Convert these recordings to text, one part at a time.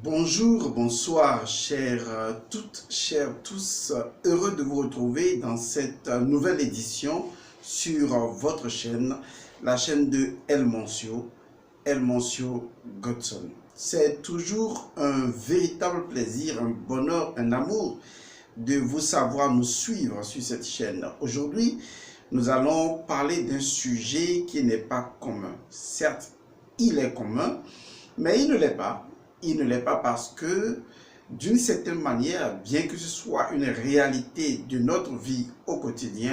Bonjour, bonsoir, chères toutes, chers tous, heureux de vous retrouver dans cette nouvelle édition sur votre chaîne, la chaîne de El Moncio Godson. C'est toujours un véritable plaisir, un bonheur, un amour de vous savoir nous suivre sur cette chaîne. Aujourd'hui, nous allons parler d'un sujet qui n'est pas commun. Certes, il est commun, mais il ne l'est pas. Il ne l'est pas parce que, d'une certaine manière, bien que ce soit une réalité de notre vie au quotidien,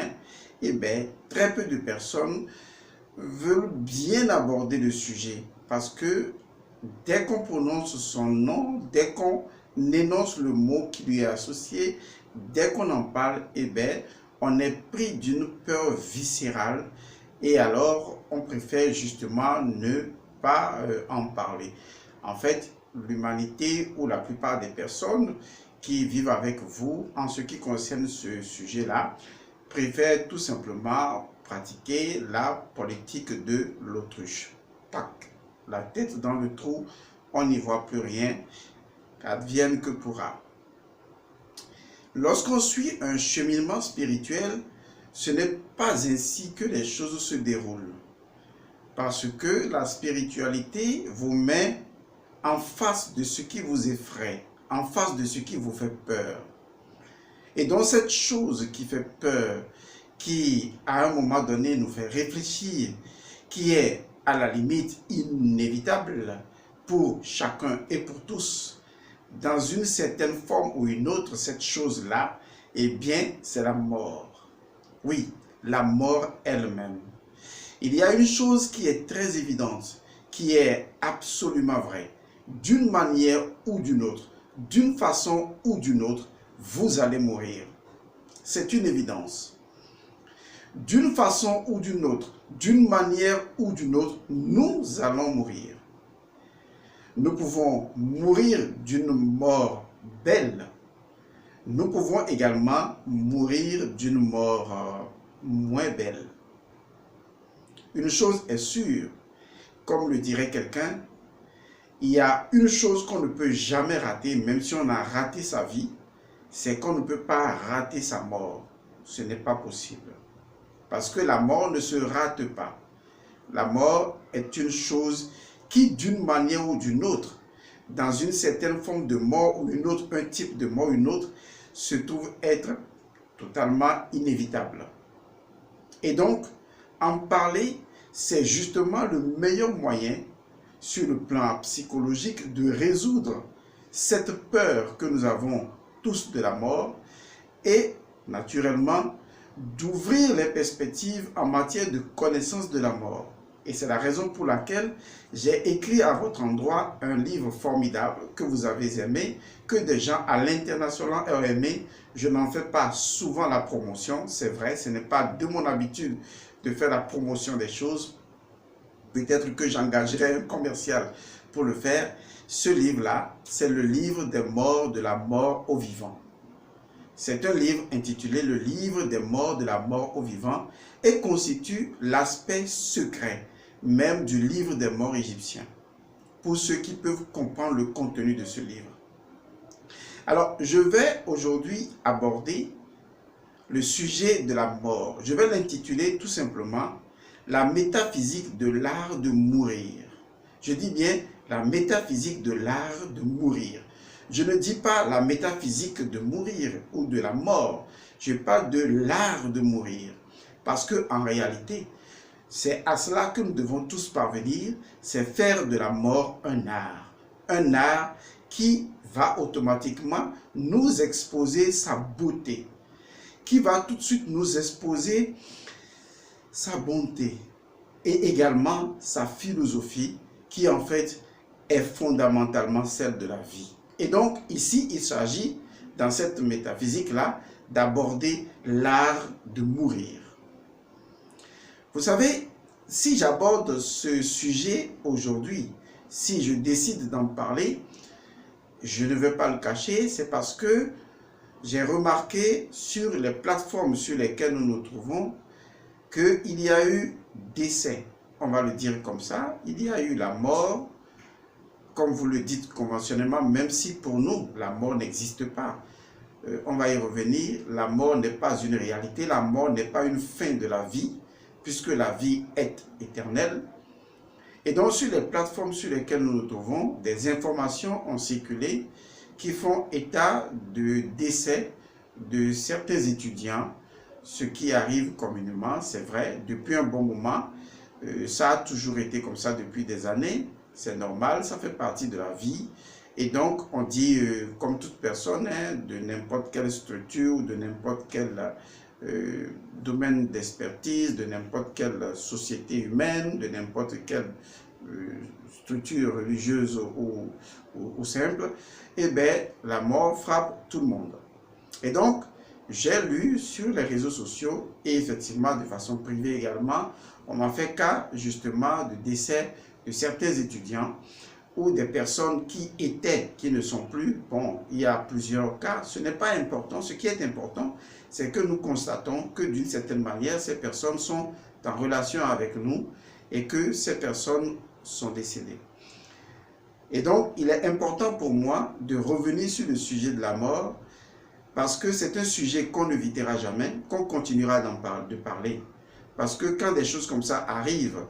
eh bien, très peu de personnes veulent bien aborder le sujet. Parce que dès qu'on prononce son nom, dès qu'on énonce le mot qui lui est associé, dès qu'on en parle, eh bien, on est pris d'une peur viscérale et alors on préfère justement ne pas en parler. En fait, l'humanité ou la plupart des personnes qui vivent avec vous en ce qui concerne ce sujet-là préfèrent tout simplement pratiquer la politique de l'autruche. Tac, la tête dans le trou, on n'y voit plus rien, qu'advienne que pourra. Lorsqu'on suit un cheminement spirituel, ce n'est pas ainsi que les choses se déroulent. Parce que la spiritualité vous met en face de ce qui vous effraie, en face de ce qui vous fait peur. Et donc cette chose qui fait peur, qui à un moment donné nous fait réfléchir, qui est à la limite inévitable pour chacun et pour tous, dans une certaine forme ou une autre, cette chose-là, eh bien, c'est la mort. Oui, la mort elle-même. Il y a une chose qui est très évidente, qui est absolument vraie. D'une manière ou d'une autre, d'une façon ou d'une autre, vous allez mourir. C'est une évidence. D'une façon ou d'une autre, d'une manière ou d'une autre, nous allons mourir. Nous pouvons mourir d'une mort belle. Nous pouvons également mourir d'une mort moins belle. Une chose est sûre, comme le dirait quelqu'un, il y a une chose qu'on ne peut jamais rater, même si on a raté sa vie, c'est qu'on ne peut pas rater sa mort. Ce n'est pas possible. Parce que la mort ne se rate pas. La mort est une chose qui, d'une manière ou d'une autre, dans une certaine forme de mort ou une autre, un type de mort ou une autre, se trouve être totalement inévitable. Et donc, en parler, c'est justement le meilleur moyen sur le plan psychologique de résoudre cette peur que nous avons tous de la mort et naturellement d'ouvrir les perspectives en matière de connaissance de la mort. Et c'est la raison pour laquelle j'ai écrit à votre endroit un livre formidable que vous avez aimé, que des gens à l'international ont aimé. Je n'en fais pas souvent la promotion, c'est vrai, ce n'est pas de mon habitude de faire la promotion des choses. Peut-être que j'engagerai un commercial pour le faire. Ce livre-là, c'est le livre des morts, de la mort aux vivants. C'est un livre intitulé « Le livre des morts, de la mort aux vivants » et constitue l'aspect secret même du livre des morts égyptiens, pour ceux qui peuvent comprendre le contenu de ce livre. Alors, je vais aujourd'hui aborder le sujet de la mort. Je vais l'intituler tout simplement la métaphysique de l'art de mourir. Je dis bien la métaphysique de l'art de mourir. Je ne dis pas la métaphysique de mourir ou de la mort. Je parle de l'art de mourir. Parce que en réalité, c'est à cela que nous devons tous parvenir, c'est faire de la mort un art. Un art qui va automatiquement nous exposer sa beauté, qui va tout de suite nous exposer sa bonté et également sa philosophie qui en fait est fondamentalement celle de la vie. Et donc ici il s'agit dans cette métaphysique-là d'aborder l'art de mourir. Vous savez, si j'aborde ce sujet aujourd'hui, si je décide d'en parler, je ne vais pas le cacher, c'est parce que j'ai remarqué sur les plateformes sur lesquelles nous nous trouvons qu'il y a eu décès, on va le dire comme ça, il y a eu la mort comme vous le dites conventionnellement, même si pour nous, la mort n'existe pas. On va y revenir, la mort n'est pas une réalité, la mort n'est pas une fin de la vie, puisque la vie est éternelle. Et donc, sur les plateformes sur lesquelles nous nous trouvons, des informations ont circulé qui font état de décès de certains étudiants, ce qui arrive communément, c'est vrai, depuis un bon moment. Ça a toujours été comme ça depuis des années, c'est normal, ça fait partie de la vie. Et donc, on dit, comme toute personne, hein, de n'importe quelle structure, de n'importe quel domaine d'expertise, de n'importe quelle société humaine, de n'importe quelle structure religieuse ou simple, eh bien, la mort frappe tout le monde. Et donc, j'ai lu sur les réseaux sociaux, et effectivement de façon privée également, on m'a fait cas justement de décès de certains étudiants ou des personnes qui ne sont plus. Bon, il y a plusieurs cas, ce n'est pas important. Ce qui est important, c'est que nous constatons que d'une certaine manière, ces personnes sont en relation avec nous et que ces personnes sont décédées. Et donc, il est important pour moi de revenir sur le sujet de la mort parce que c'est un sujet qu'on n'évitera jamais, qu'on continuera de parler. Parce que quand des choses comme ça arrivent,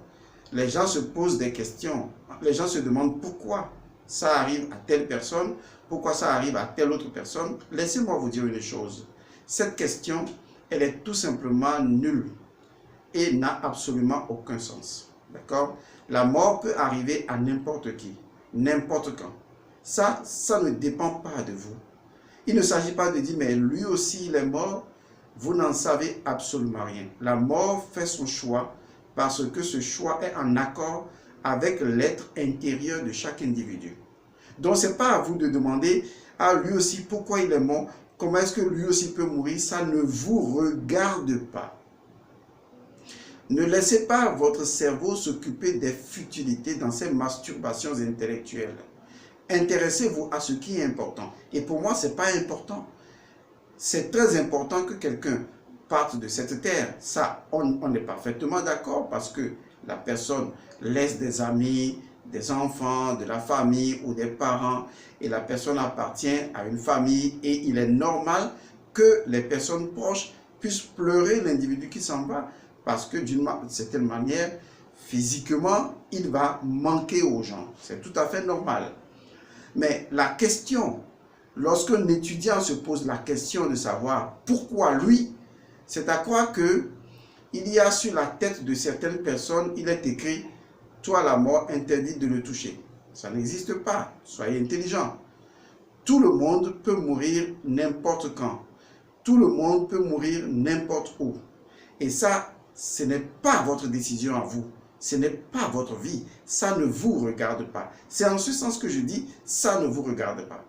les gens se posent des questions. Les gens se demandent pourquoi ça arrive à telle personne, pourquoi ça arrive à telle autre personne. Laissez-moi vous dire une chose. Cette question, elle est tout simplement nulle et n'a absolument aucun sens. D'accord? La mort peut arriver à n'importe qui, n'importe quand. Ça ne dépend pas de vous. Il ne s'agit pas de dire, mais lui aussi il est mort. Vous n'en savez absolument rien. La mort fait son choix parce que ce choix est en accord avec l'être intérieur de chaque individu. Donc, ce n'est pas à vous de demander à lui aussi pourquoi il est mort, comment est-ce que lui aussi peut mourir. Ça ne vous regarde pas. Ne laissez pas votre cerveau s'occuper des futilités dans ces masturbations intellectuelles. Intéressez-vous à ce qui est important. Et pour moi, ce n'est pas important. C'est très important que quelqu'un parte de cette terre. Ça, on est parfaitement d'accord parce que la personne laisse des amis, des enfants, de la famille ou des parents et la personne appartient à une famille et il est normal que les personnes proches puissent pleurer l'individu qui s'en va parce que d'une certaine manière, physiquement, il va manquer aux gens. C'est tout à fait normal. Mais la question, lorsqu'un étudiant se pose la question de savoir pourquoi lui, c'est à croire que il y a sur la tête de certaines personnes, il est écrit « Toi, la mort, interdit de le toucher ». Ça n'existe pas. Soyez intelligents. Tout le monde peut mourir n'importe quand. Tout le monde peut mourir n'importe où. Et ça, ce n'est pas votre décision à vous. Ce n'est pas votre vie. Ça ne vous regarde pas. C'est en ce sens que je dis « ça ne vous regarde pas ».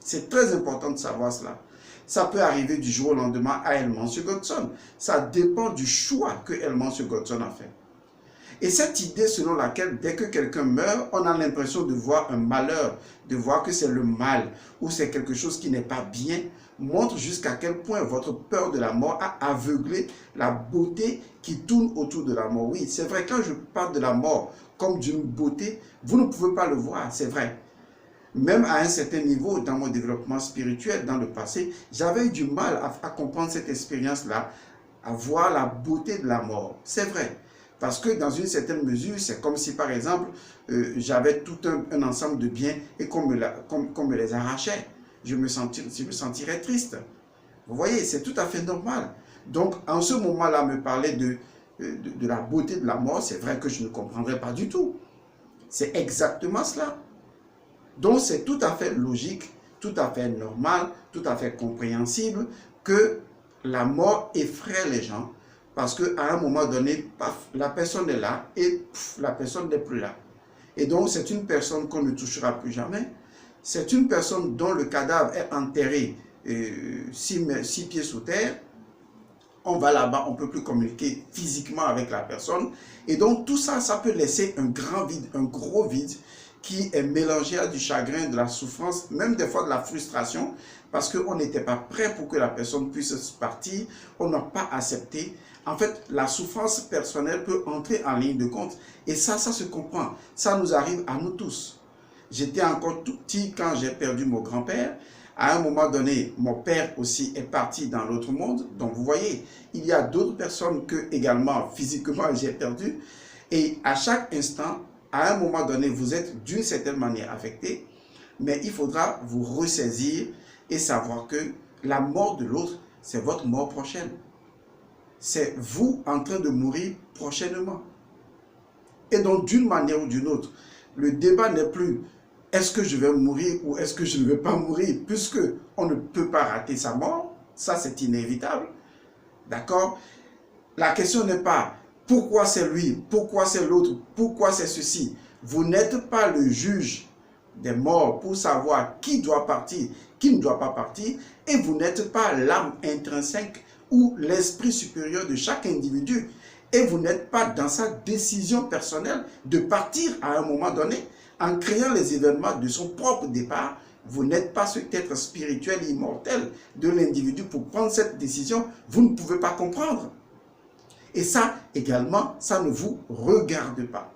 C'est très important de savoir cela. Ça peut arriver du jour au lendemain à Elmans Godson. Ça dépend du choix que Elmans Godson a fait. Et cette idée selon laquelle dès que quelqu'un meurt, on a l'impression de voir un malheur, de voir que c'est le mal ou c'est quelque chose qui n'est pas bien, montre jusqu'à quel point votre peur de la mort a aveuglé la beauté qui tourne autour de la mort. Oui, c'est vrai, quand je parle de la mort comme d'une beauté, vous ne pouvez pas le voir, c'est vrai. Même à un certain niveau, dans mon développement spirituel, dans le passé, j'avais eu du mal à comprendre cette expérience-là, à voir la beauté de la mort. C'est vrai. Parce que dans une certaine mesure, c'est comme si, par exemple, j'avais tout un ensemble de biens et qu'on me les arrachait. Je me sentirais triste. Vous voyez, c'est tout à fait normal. Donc, en ce moment-là, me parler de la beauté de la mort, c'est vrai que je ne comprendrais pas du tout. C'est exactement cela. Donc, c'est tout à fait logique, tout à fait normal, tout à fait compréhensible que la mort effraie les gens parce qu'à un moment donné, paf, la personne est là et paf, la personne n'est plus là. Et donc, c'est une personne qu'on ne touchera plus jamais. C'est une personne dont le cadavre est enterré 6 pieds sous terre. On va là-bas, on ne peut plus communiquer physiquement avec la personne. Et donc, tout ça, ça peut laisser un grand vide, un gros vide qui est mélangé à du chagrin, de la souffrance, même des fois de la frustration, parce qu'on n'était pas prêt pour que la personne puisse partir, on n'a pas accepté. En fait, la souffrance personnelle peut entrer en ligne de compte, et ça se comprend. Ça nous arrive à nous tous. J'étais encore tout petit quand j'ai perdu mon grand-père. À un moment donné, mon père aussi est parti dans l'autre monde. Donc vous voyez, il y a d'autres personnes que également physiquement j'ai perdu. Et à chaque instant, à un moment donné, vous êtes d'une certaine manière affecté. Mais il faudra vous ressaisir et savoir que la mort de l'autre, c'est votre mort prochaine. C'est vous en train de mourir prochainement. Et donc, d'une manière ou d'une autre, le débat n'est plus est-ce que je vais mourir ou est-ce que je ne vais pas mourir, puisque on ne peut pas rater sa mort. Ça, c'est inévitable. D'accord? La question n'est pas pourquoi c'est lui, pourquoi c'est l'autre, pourquoi c'est ceci. Vous n'êtes pas le juge des morts pour savoir qui doit partir, qui ne doit pas partir, et vous n'êtes pas l'âme intrinsèque ou l'esprit supérieur de chaque individu, et vous n'êtes pas dans sa décision personnelle de partir à un moment donné en créant les événements de son propre départ. Vous n'êtes pas cet être spirituel immortel de l'individu pour prendre cette décision. Vous ne pouvez pas comprendre. Et ça également, ça ne vous regarde pas.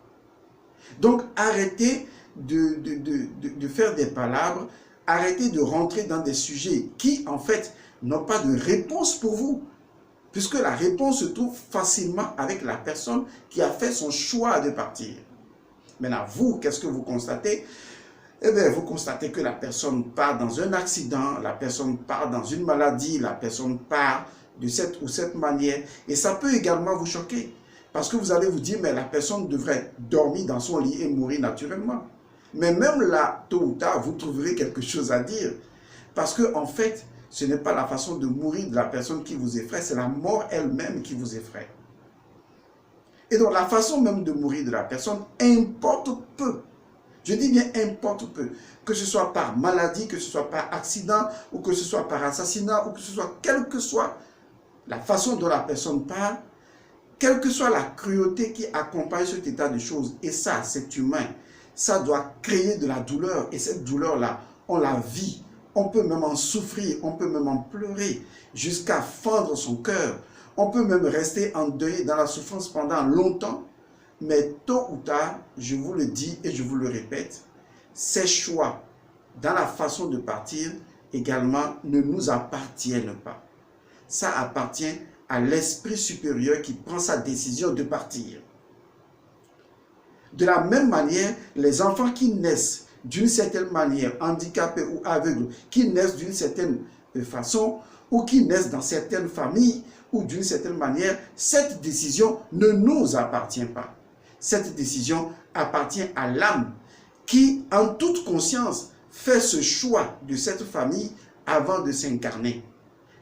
Donc arrêtez de faire des palabres, arrêtez de rentrer dans des sujets qui en fait n'ont pas de réponse pour vous. Puisque la réponse se trouve facilement avec la personne qui a fait son choix de partir. Maintenant, vous, qu'est-ce que vous constatez? Eh bien, vous constatez que la personne part dans un accident, la personne part dans une maladie, la personne part de cette ou cette manière. Et ça peut également vous choquer. Parce que vous allez vous dire, mais la personne devrait dormir dans son lit et mourir naturellement. Mais même là, tôt ou tard, vous trouverez quelque chose à dire. Parce que, en fait, ce n'est pas la façon de mourir de la personne qui vous effraie, c'est la mort elle-même qui vous effraie. Et donc la façon même de mourir de la personne importe peu. Je dis bien importe peu. Que ce soit par maladie, que ce soit par accident, ou que ce soit par assassinat, ou que ce soit quelle que soit la façon dont la personne parle, quelle que soit la cruauté qui accompagne cet état de choses, et ça, c'est humain, ça doit créer de la douleur, et cette douleur-là, on la vit. On peut même en souffrir, on peut même en pleurer, jusqu'à fendre son cœur. On peut même rester endeuillé dans la souffrance pendant longtemps. Mais tôt ou tard, je vous le dis et je vous le répète, ces choix dans la façon de partir également ne nous appartiennent pas. Ça appartient à l'esprit supérieur qui prend sa décision de partir. De la même manière, les enfants qui naissent d'une certaine manière, handicapés ou aveugles, qui naissent d'une certaine façon, ou qui naissent dans certaines familles, ou d'une certaine manière, cette décision ne nous appartient pas. Cette décision appartient à l'âme qui, en toute conscience, fait ce choix de cette famille avant de s'incarner.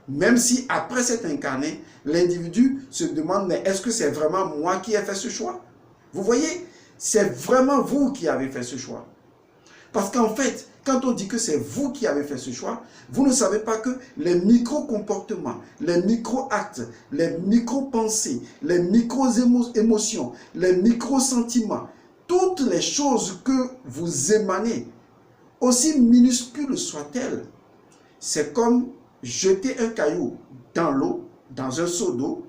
Même si après s'être incarné, l'individu se demande, mais est-ce que c'est vraiment moi qui ai fait ce choix? Vous voyez, c'est vraiment vous qui avez fait ce choix. Parce qu'en fait, quand on dit que c'est vous qui avez fait ce choix, vous ne savez pas que les micro-comportements, les micro-actes, les micro-pensées, les micro-émotions, les micro-sentiments, toutes les choses que vous émanez, aussi minuscules soient-elles, c'est comme jeter un caillou dans l'eau, dans un seau d'eau,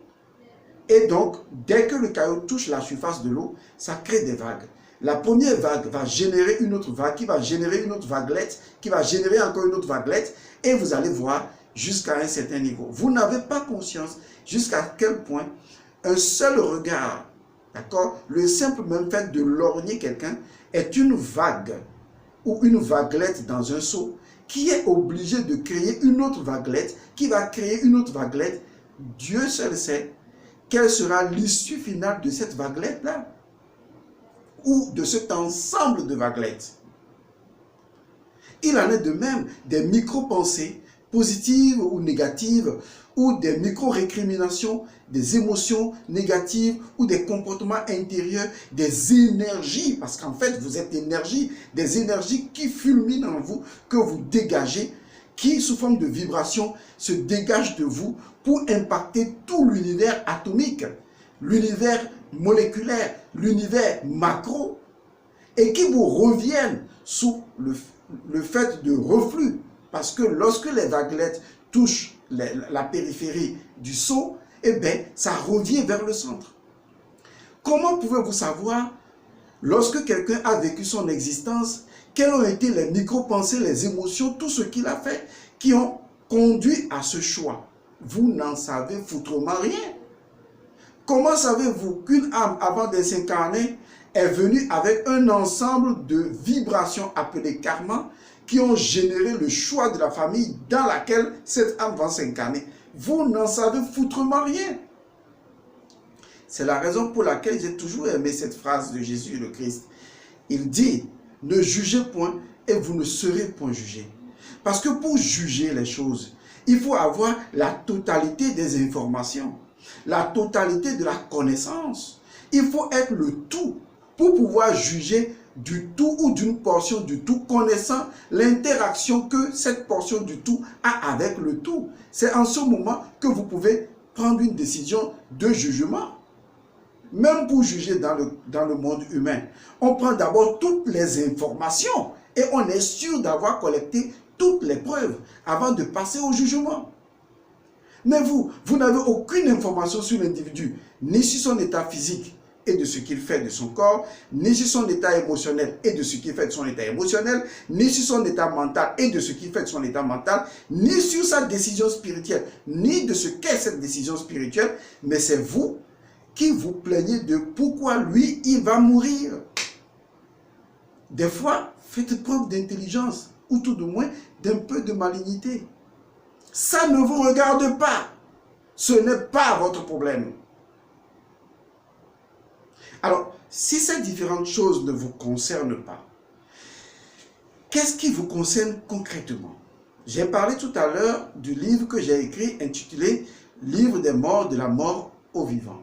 et donc, dès que le caillou touche la surface de l'eau, ça crée des vagues. La première vague va générer une autre vague, qui va générer une autre vaguelette, qui va générer encore une autre vaguelette, et vous allez voir jusqu'à un certain niveau. Vous n'avez pas conscience jusqu'à quel point un seul regard, d'accord, le simple même fait de lorgner quelqu'un est une vague ou une vaguelette dans un seau qui est obligé de créer une autre vaguelette, qui va créer une autre vaguelette. Dieu seul sait quelle sera l'issue finale de cette vaguelette-là, ou de cet ensemble de vaguelettes. Il en est de même des micro-pensées, positives ou négatives, ou des micro-récriminations, des émotions négatives, ou des comportements intérieurs, des énergies, parce qu'en fait, vous êtes énergie, des énergies qui fulminent en vous, que vous dégagez, qui, sous forme de vibration, se dégagent de vous pour impacter tout l'univers atomique, l'univers moléculaire, l'univers macro, et qui vous reviennent sous le fait de reflux. Parce que lorsque les vaguelettes touchent la périphérie du seau, eh bien, ça revient vers le centre. Comment pouvez-vous savoir Lorsque quelqu'un a vécu son existence, quelles ont été les micro-pensées, les émotions, tout ce qu'il a fait qui ont conduit à ce choix? Vous n'en savez foutrement rien. Comment savez-vous qu'une âme, avant de s'incarner, est venue avec un ensemble de vibrations appelées karma qui ont généré le choix de la famille dans laquelle cette âme va s'incarner? Vous n'en savez foutrement rien. C'est la raison pour laquelle j'ai toujours aimé cette phrase de Jésus le Christ. Il dit, ne jugez point et vous ne serez point jugés. Parce que pour juger les choses, il faut avoir la totalité des informations, la totalité de la connaissance. Il faut être le tout pour pouvoir juger du tout ou d'une portion du tout, connaissant l'interaction que cette portion du tout a avec le tout. C'est en ce moment que vous pouvez prendre une décision de jugement. Même pour juger dans le monde humain, on prend d'abord toutes les informations et on est sûr d'avoir collecté toutes les preuves avant de passer au jugement. Mais vous n'avez aucune information sur l'individu, ni sur son état physique et de ce qu'il fait de son corps, ni sur son état émotionnel et de ce qu'il fait de son état émotionnel, ni sur son état mental et de ce qu'il fait de son état mental, ni sur sa décision spirituelle, ni de ce qu'est cette décision spirituelle, mais c'est vous qui vous plaignez de pourquoi lui, il va mourir. Des fois, faites preuve d'intelligence, ou tout de moins d'un peu de malignité. Ça ne vous regarde pas. Ce n'est pas votre problème. Alors, si ces différentes choses ne vous concernent pas, qu'est-ce qui vous concerne concrètement? J'ai parlé tout à l'heure du livre que j'ai écrit intitulé « Livre des morts, de la mort aux vivants ».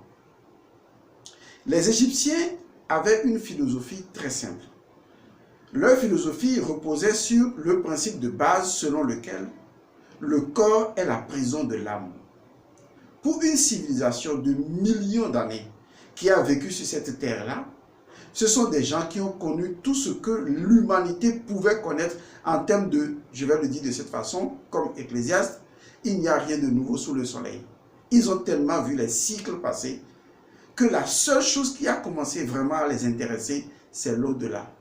Les Égyptiens avaient une philosophie très simple. Leur philosophie reposait sur le principe de base selon lequel le corps est la prison de l'âme. Pour une civilisation de millions d'années qui a vécu sur cette terre-là, ce sont des gens qui ont connu tout ce que l'humanité pouvait connaître en termes de, je vais le dire de cette façon, comme Ecclésiaste, il n'y a rien de nouveau sous le soleil. Ils ont tellement vu les cycles passer que la seule chose qui a commencé vraiment à les intéresser, c'est l'au-delà.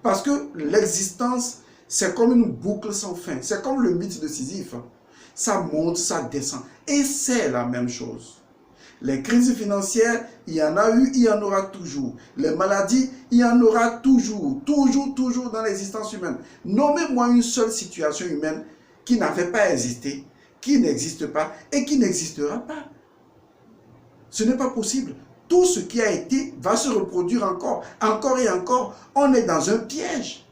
Parce que l'existence, c'est comme une boucle sans fin. C'est comme le mythe de Sisyphe. Ça monte, ça descend. Et c'est la même chose. Les crises financières, il y en a eu, il y en aura toujours. Les maladies, il y en aura toujours. Toujours dans l'existence humaine. Nommez-moi une seule situation humaine qui n'avait pas existé, qui n'existe pas et qui n'existera pas. Ce n'est pas possible. Tout ce qui a été va se reproduire encore et encore. On est dans un piège.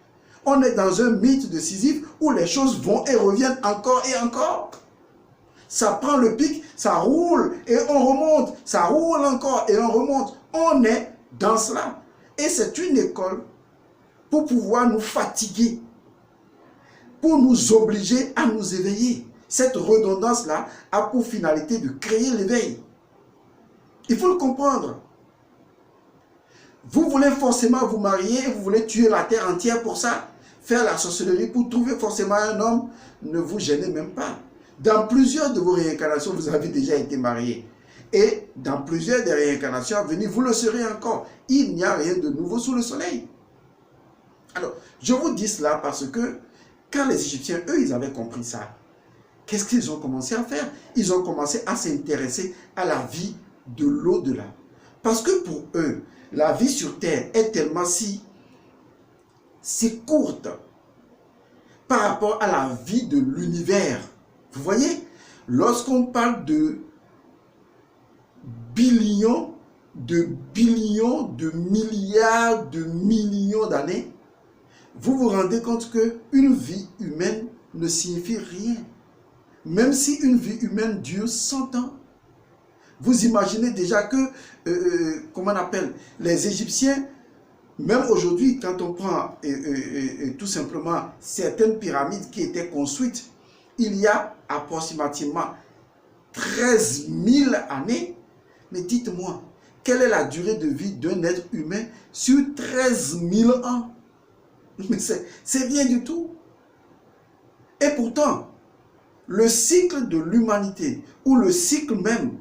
On est dans un mythe de Sisyphe où les choses vont et reviennent encore et encore. Ça prend le pic, ça roule et on remonte. Ça roule encore et on remonte. On est dans cela. Et c'est une école pour pouvoir nous fatiguer, pour nous obliger à nous éveiller. Cette redondance-là a pour finalité de créer l'éveil. Il faut le comprendre. Vous voulez forcément vous marier et vous voulez tuer la terre entière pour ça. Faire la sorcellerie pour trouver forcément un homme. Ne vous gênez même pas. Dans plusieurs de vos réincarnations, vous avez déjà été marié. Et dans plusieurs des réincarnations à venir, vous le serez encore. Il n'y a rien de nouveau sous le soleil. Alors, je vous dis cela parce que quand les Égyptiens, eux, ils avaient compris ça, qu'est-ce qu'ils ont commencé à faire? Ils ont commencé à s'intéresser à la vie de l'au-delà. Parce que pour eux, la vie sur terre est tellement si courte par rapport à la vie de l'univers. Vous voyez, lorsqu'on parle de billions, de milliards, de millions d'années, vous vous rendez compte qu'une vie humaine ne signifie rien. Même si une vie humaine dure 100 ans. Vous imaginez déjà que, comment on appelle, les Égyptiens, même aujourd'hui, quand on prend tout simplement certaines pyramides qui étaient construites, il y a approximativement 13 000 années. Mais dites-moi, quelle est la durée de vie d'un être humain sur 13 000 ans? Mais c'est rien du tout. Et pourtant, le cycle de l'humanité, ou le cycle même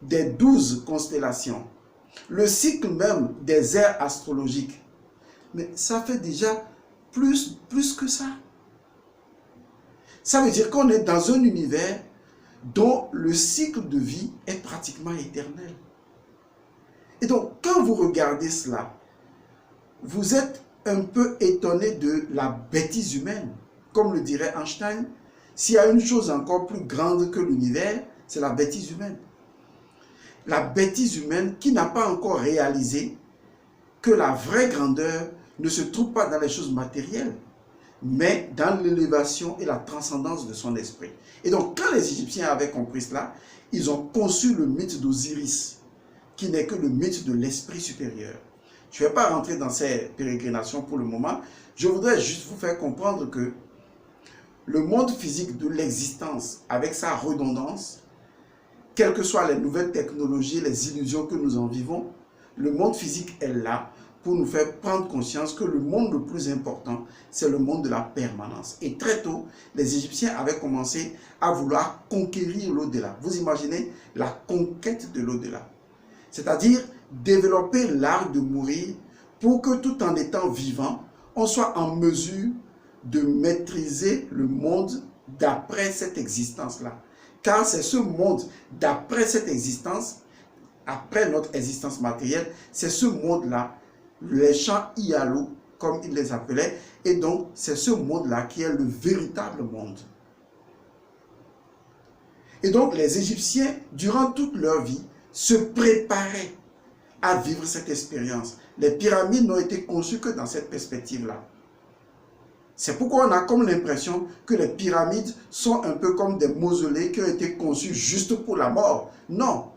des 12 constellations, le cycle même des aires astrologiques. Mais ça fait déjà plus que ça. Ça veut dire qu'on est dans un univers dont le cycle de vie est pratiquement éternel. Et donc, quand vous regardez cela, vous êtes un peu étonné de la bêtise humaine. Comme le dirait Einstein, s'il y a une chose encore plus grande que l'univers, c'est la bêtise humaine. La bêtise humaine qui n'a pas encore réalisé que la vraie grandeur ne se trouve pas dans les choses matérielles, mais dans l'élévation et la transcendance de son esprit. Et donc, quand les Égyptiens avaient compris cela, ils ont conçu le mythe d'Osiris, qui n'est que le mythe de l'esprit supérieur. Je ne vais pas rentrer dans ces pérégrinations pour le moment. Je voudrais juste vous faire comprendre que le monde physique de l'existence, avec sa redondance, quelles que soient les nouvelles technologies, les illusions que nous en vivons, le monde physique est là pour nous faire prendre conscience que le monde le plus important, c'est le monde de la permanence. Et très tôt, les Égyptiens avaient commencé à vouloir conquérir l'au-delà. Vous imaginez la conquête de l'au-delà. C'est-à-dire développer l'art de mourir pour que tout en étant vivant, on soit en mesure de maîtriser le monde d'après cette existence-là. Car c'est ce monde d'après cette existence, après notre existence matérielle, c'est ce monde-là, les champs Ialo, comme ils les appelaient, et donc c'est ce monde-là qui est le véritable monde. Et donc les Égyptiens, durant toute leur vie, se préparaient à vivre cette expérience. Les pyramides n'ont été conçues que dans cette perspective-là. C'est pourquoi on a comme l'impression que les pyramides sont un peu comme des mausolées qui ont été conçus juste pour la mort. Non,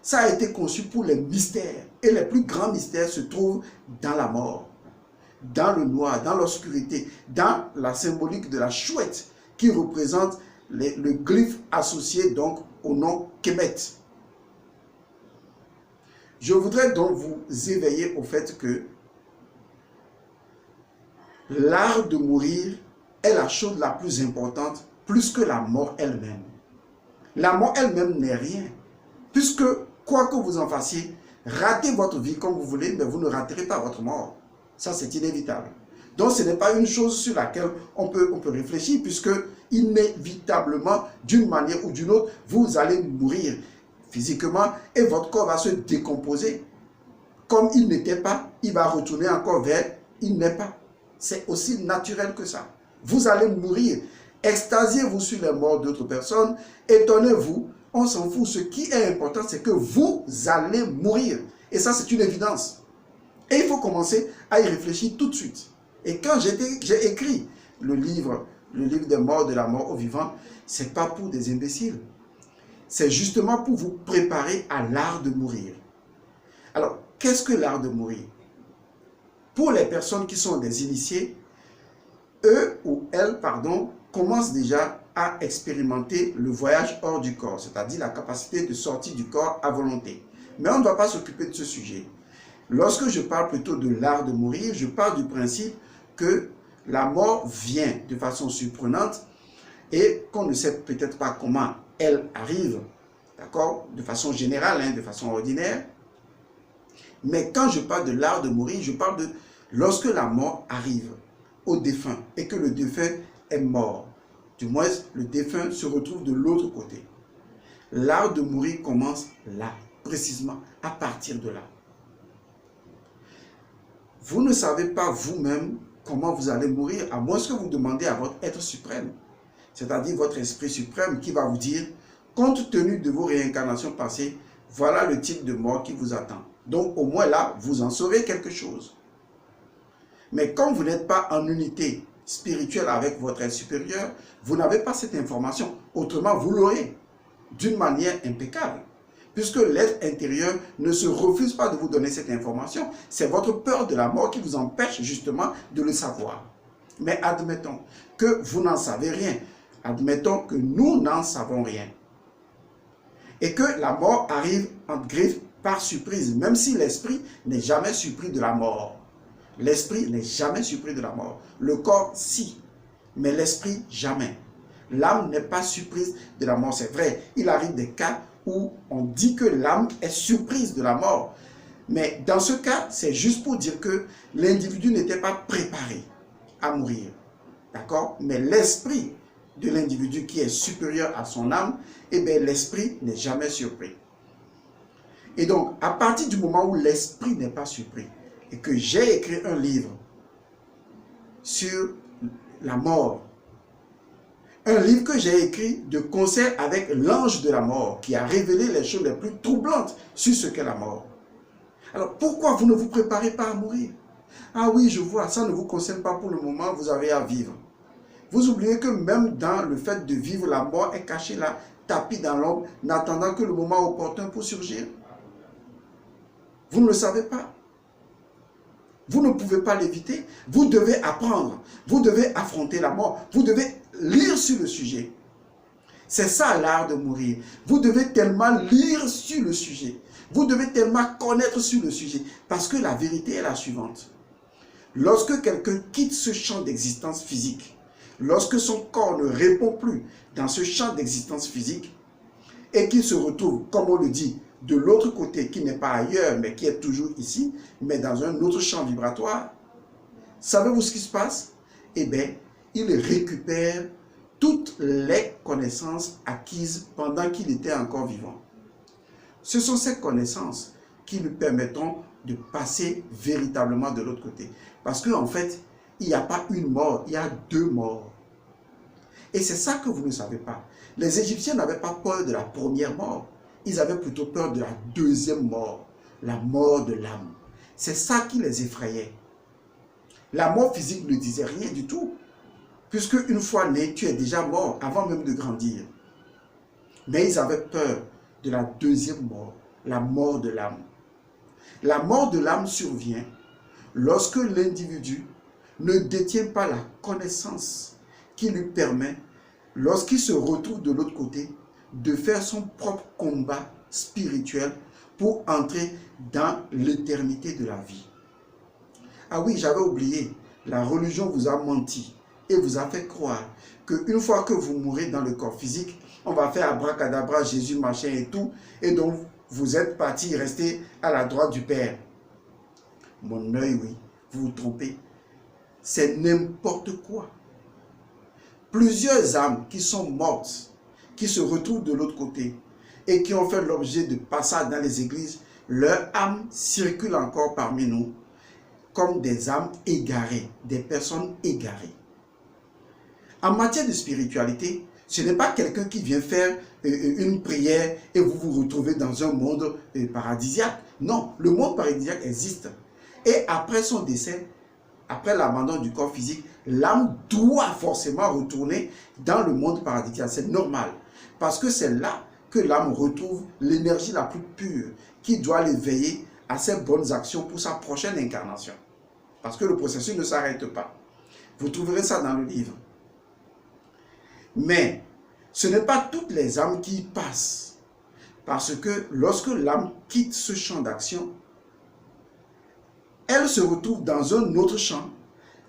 ça a été conçu pour les mystères. Et les plus grands mystères se trouvent dans la mort, dans le noir, dans l'obscurité, dans la symbolique de la chouette qui représente le glyphe associé donc au nom Kemet. Je voudrais donc vous éveiller au fait que l'art de mourir est la chose la plus importante, plus que la mort elle-même. La mort elle-même n'est rien, puisque quoi que vous en fassiez, ratez votre vie comme vous voulez, mais vous ne raterez pas votre mort. Ça, c'est inévitable. Donc, ce n'est pas une chose sur laquelle on peut réfléchir, puisque inévitablement, d'une manière ou d'une autre, vous allez mourir physiquement et votre corps va se décomposer. Comme il n'était pas, il va retourner encore vers il n'est pas. C'est aussi naturel que ça. Vous allez mourir. Extasiez-vous sur les morts d'autres personnes. Étonnez-vous. On s'en fout. Ce qui est important, c'est que vous allez mourir. Et ça, c'est une évidence. Et il faut commencer à y réfléchir tout de suite. Et quand j'ai écrit le livre des morts, de la mort aux vivants, ce n'est pas pour des imbéciles. C'est justement pour vous préparer à l'art de mourir. Alors, qu'est-ce que l'art de mourir? Pour les personnes qui sont des initiés, eux ou elles, commencent déjà à expérimenter le voyage hors du corps, c'est-à-dire la capacité de sortir du corps à volonté. Mais on ne doit pas s'occuper de ce sujet. Lorsque je parle plutôt de l'art de mourir, je parle du principe que la mort vient de façon surprenante et qu'on ne sait peut-être pas comment elle arrive, d'accord, de façon générale, de façon ordinaire. Mais quand je parle de l'art de mourir, je parle de lorsque la mort arrive au défunt et que le défunt est mort. Du moins, le défunt se retrouve de l'autre côté. L'art de mourir commence là, précisément, à partir de là. Vous ne savez pas vous-même comment vous allez mourir, à moins que vous demandiez à votre être suprême, c'est-à-dire votre esprit suprême qui va vous dire, compte tenu de vos réincarnations passées, voilà le type de mort qui vous attend. Donc au moins là, vous en saurez quelque chose. Mais comme vous n'êtes pas en unité spirituelle avec votre être supérieur, vous n'avez pas cette information. Autrement, vous l'aurez d'une manière impeccable. Puisque l'être intérieur ne se refuse pas de vous donner cette information. C'est votre peur de la mort qui vous empêche justement de le savoir. Mais admettons que vous n'en savez rien. Admettons que nous n'en savons rien. Et que la mort arrive en griffe par surprise, même si l'esprit n'est jamais surpris de la mort. L'esprit n'est jamais surpris de la mort. Le corps, si, mais l'esprit, jamais. L'âme n'est pas surprise de la mort, c'est vrai. Il arrive des cas où on dit que l'âme est surprise de la mort. Mais dans ce cas, c'est juste pour dire que l'individu n'était pas préparé à mourir. D'accord? Mais l'esprit de l'individu qui est supérieur à son âme, eh bien l'esprit n'est jamais surpris. Et donc, à partir du moment où l'esprit n'est pas surpris, et que j'ai écrit un livre sur la mort, un livre que j'ai écrit de concert avec l'ange de la mort, qui a révélé les choses les plus troublantes sur ce qu'est la mort. Alors, pourquoi vous ne vous préparez pas à mourir? Ah oui, je vois, ça ne vous concerne pas pour le moment, vous avez à vivre. Vous oubliez que même dans le fait de vivre, la mort est cachée là, tapie dans l'ombre, n'attendant que le moment opportun pour surgir. Vous ne le savez pas. Vous ne pouvez pas l'éviter. Vous devez apprendre. Vous devez affronter la mort. Vous devez lire sur le sujet. C'est ça l'art de mourir. Vous devez tellement lire sur le sujet. Vous devez tellement connaître sur le sujet. Parce que la vérité est la suivante. Lorsque quelqu'un quitte ce champ d'existence physique, lorsque son corps ne répond plus dans ce champ d'existence physique, et qu'il se retrouve, comme on le dit, de l'autre côté, qui n'est pas ailleurs, mais qui est toujours ici, mais dans un autre champ vibratoire, savez-vous ce qui se passe? Eh bien, il récupère toutes les connaissances acquises pendant qu'il était encore vivant. Ce sont ces connaissances qui lui permettront de passer véritablement de l'autre côté. Parce qu'en fait, il n'y a pas une mort, il y a deux morts. Et c'est ça que vous ne savez pas. Les Égyptiens n'avaient pas peur de la première mort. Ils avaient plutôt peur de la deuxième mort, la mort de l'âme. C'est ça qui les effrayait. La mort physique ne disait rien du tout. Puisque une fois né, tu es déjà mort avant même de grandir. Mais ils avaient peur de la deuxième mort, la mort de l'âme. La mort de l'âme survient lorsque l'individu ne détient pas la connaissance qui lui permet, lorsqu'il se retrouve de l'autre côté, de faire son propre combat spirituel pour entrer dans l'éternité de la vie. Ah oui, j'avais oublié, la religion vous a menti et vous a fait croire qu'une fois que vous mourrez dans le corps physique, on va faire abracadabra, Jésus, machin et tout, et donc vous êtes parti rester à la droite du Père. Mon œil, oui, vous vous trompez. C'est n'importe quoi. Plusieurs âmes qui sont mortes, qui se retrouvent de l'autre côté et qui ont fait l'objet de passages dans les églises, leur âme circule encore parmi nous comme des âmes égarées, des personnes égarées. En matière de spiritualité, ce n'est pas quelqu'un qui vient faire une prière et vous vous retrouvez dans un monde paradisiaque. Non, le monde paradisiaque existe. Et après son décès, après l'abandon du corps physique, l'âme doit forcément retourner dans le monde paradisiaque. C'est normal. Parce que c'est là que l'âme retrouve l'énergie la plus pure qui doit l'éveiller à ses bonnes actions pour sa prochaine incarnation. Parce que le processus ne s'arrête pas. Vous trouverez ça dans le livre. Mais ce n'est pas toutes les âmes qui y passent. Parce que lorsque l'âme quitte ce champ d'action, elle se retrouve dans un autre champ,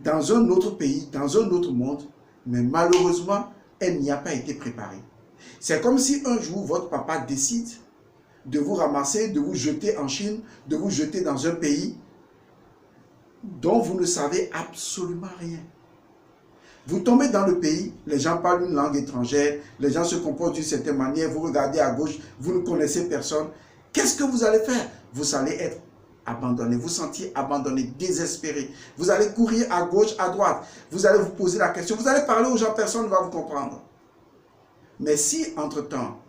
dans un autre pays, dans un autre monde, mais malheureusement, elle n'y a pas été préparée. C'est comme si un jour, votre papa décide de vous ramasser, de vous jeter en Chine, de vous jeter dans un pays dont vous ne savez absolument rien. Vous tombez dans le pays, les gens parlent une langue étrangère, les gens se comportent d'une certaine manière, vous regardez à gauche, vous ne connaissez personne. Qu'est-ce que vous allez faire? Vous allez être abandonné, vous sentir abandonné, désespéré. Vous allez courir à gauche, à droite. Vous allez vous poser la question, vous allez parler aux gens, personne ne va vous comprendre. Mais si, entre-temps,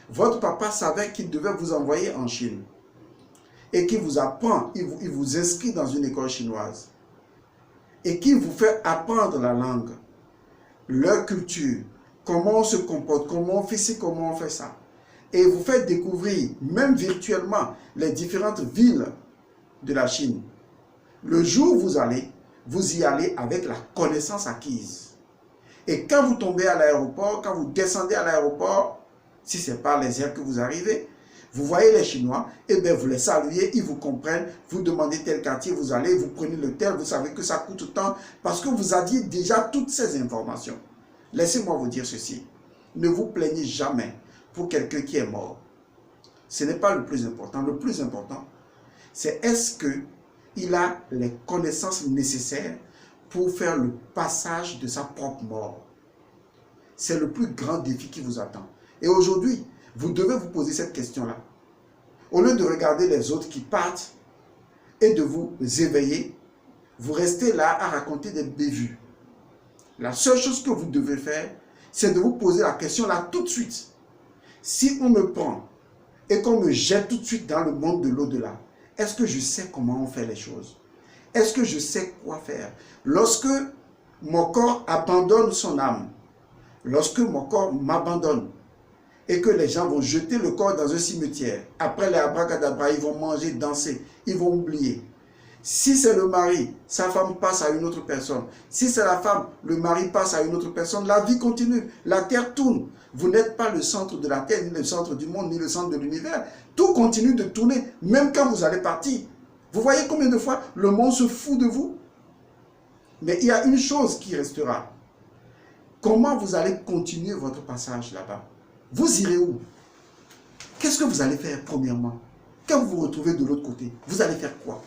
votre papa savait qu'il devait vous envoyer en Chine et qu'il vous apprend, il vous inscrit dans une école chinoise et qu'il vous fait apprendre la langue, leur culture, comment on se comporte, comment on fait ci, comment on fait ça, et vous fait découvrir, même virtuellement, les différentes villes de la Chine. Le jour où vous y allez avec la connaissance acquise. Et quand vous tombez à l'aéroport, quand vous descendez à l'aéroport, si ce n'est pas les airs que vous arrivez, vous voyez les Chinois, et bien vous les saluez, ils vous comprennent, vous demandez tel quartier, vous allez, vous prenez le tel, vous savez que ça coûte tant, parce que vous aviez déjà toutes ces informations. Laissez-moi vous dire ceci, ne vous plaignez jamais pour quelqu'un qui est mort. Ce n'est pas le plus important. Le plus important, c'est est-ce qu'il a les connaissances nécessaires pour faire le passage de sa propre mort. C'est le plus grand défi qui vous attend. Et aujourd'hui, vous devez vous poser cette question-là. Au lieu de regarder les autres qui partent et de vous éveiller, vous restez là à raconter des bévues. La seule chose que vous devez faire, c'est de vous poser la question là tout de suite. Si on me prend et qu'on me jette tout de suite dans le monde de l'au-delà, est-ce que je sais comment on fait les choses? Est-ce que je sais quoi faire? Lorsque mon corps abandonne son âme, lorsque mon corps m'abandonne et que les gens vont jeter le corps dans un cimetière, après les abracadabra, ils vont manger, danser, ils vont oublier. Si c'est le mari, sa femme passe à une autre personne. Si c'est la femme, le mari passe à une autre personne. La vie continue, la terre tourne. Vous n'êtes pas le centre de la terre, ni le centre du monde, ni le centre de l'univers. Tout continue de tourner, même quand vous allez partir. Vous voyez combien de fois le monde se fout de vous? Mais il y a une chose qui restera. Comment vous allez continuer votre passage là-bas? Vous irez où? Qu'est-ce que vous allez faire premièrement? Quand vous vous retrouvez de l'autre côté, vous allez faire quoi?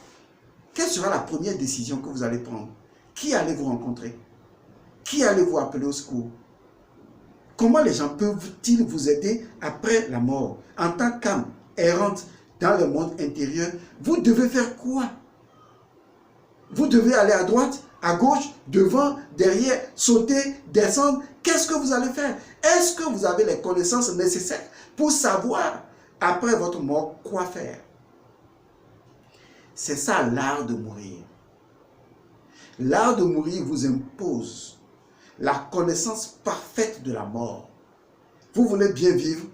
Quelle sera la première décision que vous allez prendre? Qui allez-vous rencontrer? Qui allez-vous appeler au secours? Comment les gens peuvent-ils vous aider après la mort? En tant qu'âme errante dans le monde intérieur, vous devez faire quoi? Vous devez aller à droite, à gauche, devant, derrière, sauter, descendre. Qu'est-ce que vous allez faire? Est-ce que vous avez les connaissances nécessaires pour savoir, après votre mort, quoi faire? C'est ça l'art de mourir. L'art de mourir vous impose la connaissance parfaite de la mort. Vous voulez bien vivre,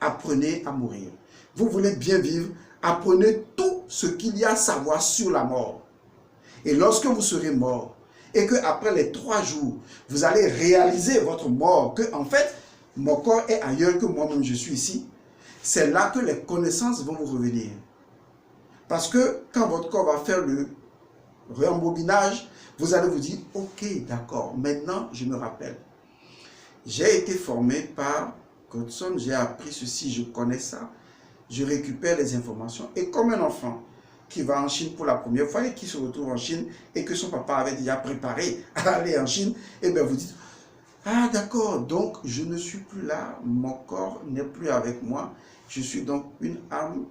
apprenez à mourir. Vous voulez bien vivre, apprenez tout ce qu'il y a à savoir sur la mort. Et lorsque vous serez mort, et qu'après les 3 jours, vous allez réaliser votre mort, que en fait, mon corps est ailleurs que moi-même je suis ici, c'est là que les connaissances vont vous revenir. Parce que quand votre corps va faire le réembobinage, vous allez vous dire, ok, d'accord, maintenant je me rappelle. J'ai été formé par Godson, j'ai appris ceci, je connais ça, je récupère les informations. Et comme un enfant qui va en Chine pour la première fois et qui se retrouve en Chine et que son papa avait déjà préparé à aller en Chine, et bien vous dites, ah d'accord, donc je ne suis plus là, mon corps n'est plus avec moi, je suis donc une âme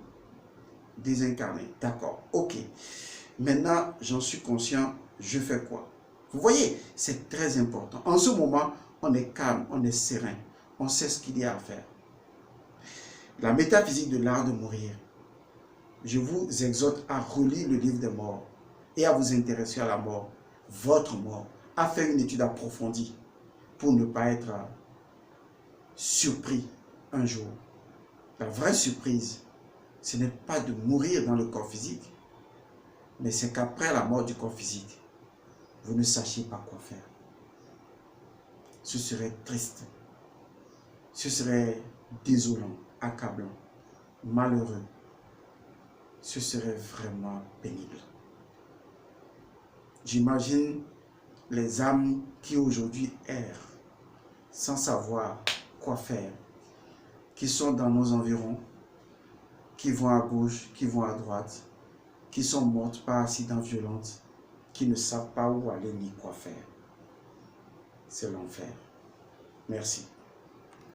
désincarnée. D'accord, ok. Maintenant, j'en suis conscient, je fais quoi? Vous voyez, c'est très important. En ce moment, on est calme, on est serein, on sait ce qu'il y a à faire. La métaphysique de l'art de mourir. Je vous exhorte à relire le livre des morts et à vous intéresser à la mort, votre mort, à faire une étude approfondie pour ne pas être surpris un jour. La vraie surprise, ce n'est pas de mourir dans le corps physique, mais c'est qu'après la mort du corps physique, vous ne sachiez pas quoi faire. Ce serait triste, ce serait désolant, accablant, malheureux. Ce serait vraiment pénible. J'imagine les âmes qui aujourd'hui errent sans savoir quoi faire, qui sont dans nos environs, qui vont à gauche, qui vont à droite, qui sont mortes par accident violent, qui ne savent pas où aller ni quoi faire. C'est l'enfer. Merci.